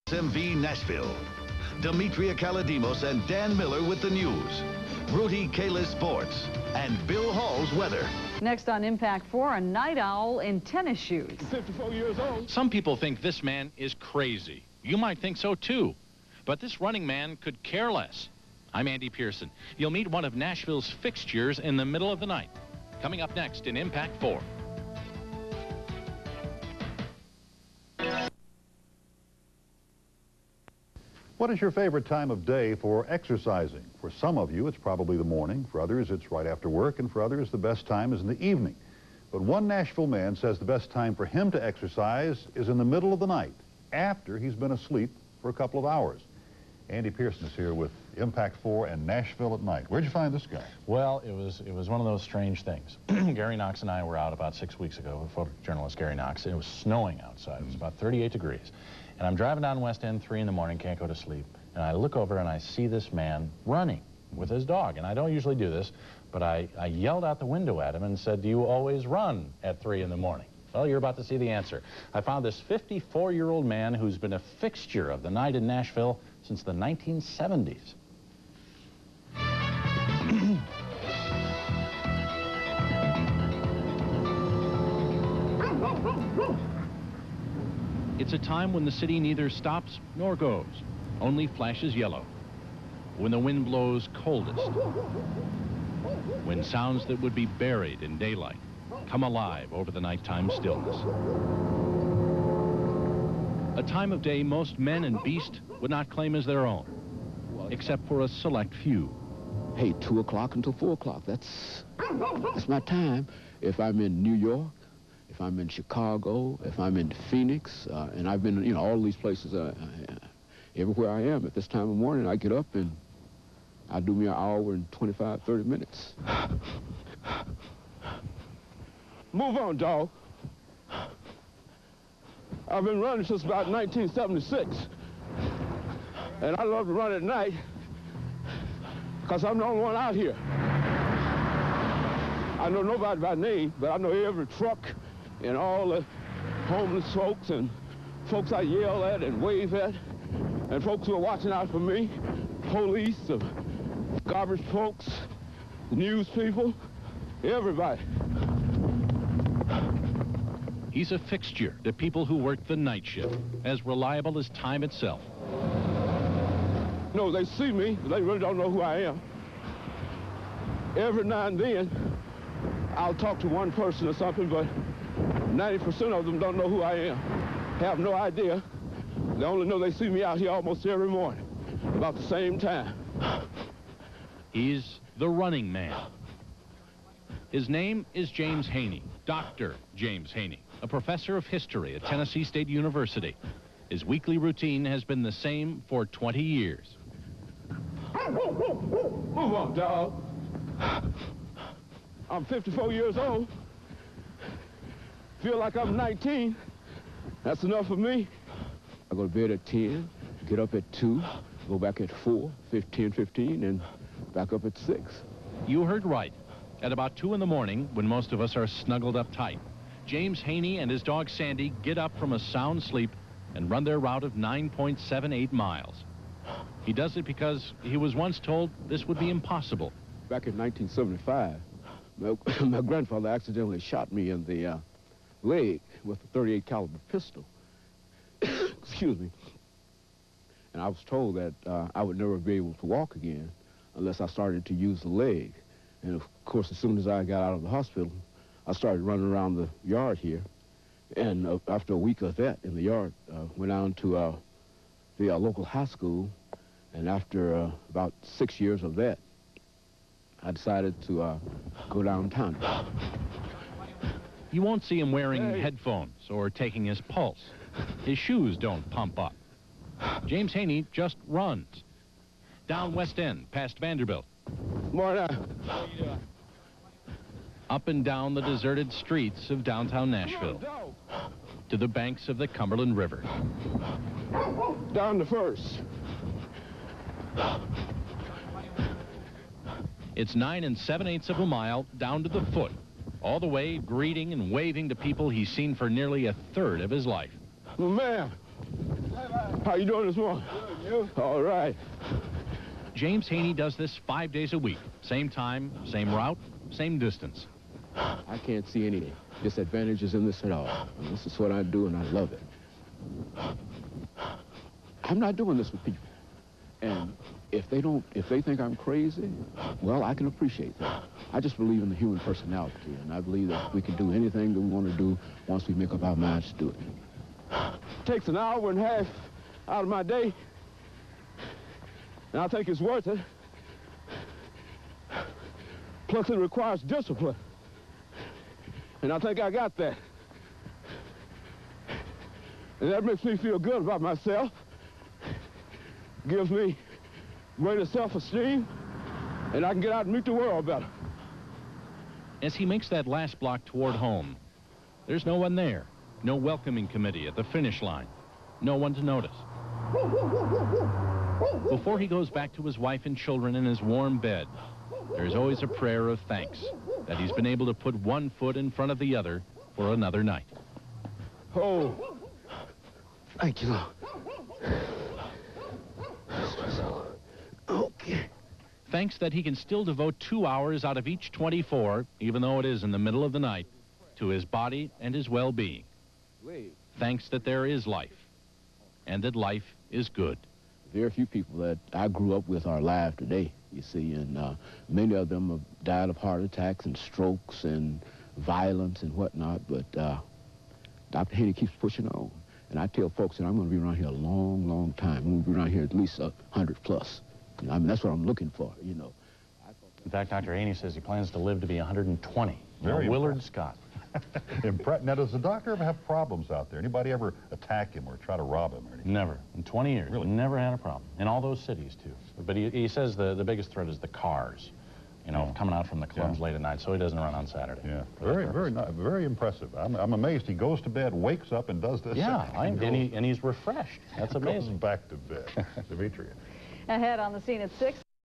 SMV Nashville. Demetria Kaladimos and Dan Miller with the news. Rudy Kalis Sports. And Bill Hall's weather. Next on Impact 4, a night owl in tennis shoes. 54 years old. Some people think this man is crazy. You might think so too. But this running man could care less. I'm Andy Pearson. You'll meet one of Nashville's fixtures in the middle of the night. Coming up next in Impact 4. What is your favorite time of day for exercising? For some of you, it's probably the morning. For others, it's right after work. And for others, the best time is in the evening. But one Nashville man says the best time for him to exercise is in the middle of the night, after he's been asleep for a couple of hours. Andy Pearson is here with Impact 4 and Nashville at Night. Where'd you find this guy? Well, it was one of those strange things. Gary Knox and I were out about 6 weeks ago with photojournalist Gary Knox. It was snowing outside. It was about 38 degrees. And I'm driving down West End 3 in the morning, can't go to sleep. And I look over and I see this man running with his dog. And I don't usually do this, but I yelled out the window at him and said, "Do you always run at 3 in the morning?" Well, you're about to see the answer. I found this 54-year-old man who's been a fixture of the night in Nashville since the 1970s. It's a time when the city neither stops nor goes, only flashes yellow. When the wind blows coldest. When sounds that would be buried in daylight come alive over the nighttime stillness. A time of day most men and beast would not claim as their own, except for a select few. Hey, 2 o'clock until 4 o'clock, that's my time. If I'm in New York, if I'm in Chicago, if I'm in Phoenix, and I've been, all these places, everywhere I am at this time of morning, I get up and I do me an hour and 25, 30 minutes. Move on, dog. I've been running since about 1976. And I love to run at night because I'm the only one out here. I know nobody by name, but I know every truck and all the homeless folks and folks I yell at and wave at and folks who are watching out for me, police, the garbage folks, the news people, everybody. He's a fixture to people who work the night shift, as reliable as time itself. No, they see me, but they really don't know who I am. Every now and then, I'll talk to one person or something, but 90% of them don't know who I am, have no idea. They only know they see me out here almost every morning, about the same time. He's the running man. His name is James Haney, Dr. James Haney, a professor of history at Tennessee State University. His weekly routine has been the same for 20 years. Move on, dog. I'm 54 years old. Feel like I'm 19. That's enough for me. I go to bed at 10, get up at 2, go back at 4, 15, and back up at 6. You heard right. At about 2 in the morning, when most of us are snuggled up tight, James Haney and his dog Sandy get up from a sound sleep and run their route of 9.78 miles. He does it because he was once told this would be impossible. Back in 1975, my grandfather accidentally shot me in the leg with a .38 caliber pistol. Excuse me. And I was told that I would never be able to walk again unless I started to use the leg. And of course, as soon as I got out of the hospital, I started running around the yard here. And after a week of that in the yard, went down to the local high school. And after about 6 years of that, I decided to go downtown. You won't see him wearing headphones or taking his pulse. His shoes don't pump up. James Haney just runs. Down West End, past Vanderbilt. Morning. Up and down the deserted streets of downtown Nashville. To the banks of the Cumberland River. Down to First. It's 9 7/8 of a mile down to the foot, all the way greeting and waving to people he's seen for nearly a third of his life. Well, man, How you doing this morning? Good, you? All right. James Haney does this 5 days a week. Same time, same route, same distance. I can't see any disadvantages in this at all. And this is what I do, and I love it. I'm not doing this with people. And if they think I'm crazy, well, I can appreciate that. I just believe in the human personality, and I believe that we can do anything that we want to do once we make up our minds to do it. Takes an hour and a half out of my day, and I think it's worth it. Plus, it requires discipline, and I think I got that. And that makes me feel good about myself. Gives me greater self-esteem, and I can get out and meet the world better. As he makes that last block toward home, there's no one there. No welcoming committee at the finish line. No one to notice. Before he goes back to his wife and children in his warm bed, there's always a prayer of thanks that he's been able to put one foot in front of the other for another night. Oh, thank you, Lord. Okay. Thanks that he can still devote 2 hours out of each 24, even though it is in the middle of the night, to his body and his well-being. Thanks that there is life, and that life is good. Very few people that I grew up with are alive today, you see, and many of them have died of heart attacks and strokes and violence and whatnot, but Dr. Haney keeps pushing on. And I tell folks that I'm going to be around here a long, long time. I'm going to be around here at least 100 plus. You know, I mean, that's what I'm looking for, you know. In fact, Dr. Haney says he plans to live to be 120. Very Willard Scott. Now, does the doctor ever have problems out there? Anybody ever attack him or try to rob him or anything? Never. In 20 years. Really? Never had a problem. In all those cities, too. But he says the biggest threat is the cars. You know, coming out from the clubs late at night, so he doesn't run on Saturday. Yeah, very impressive. I'm amazed. He goes to bed, wakes up, and does this. Yeah, and he's refreshed. That's amazing. Goes back to bed. Demetria. Ahead on the scene at 6.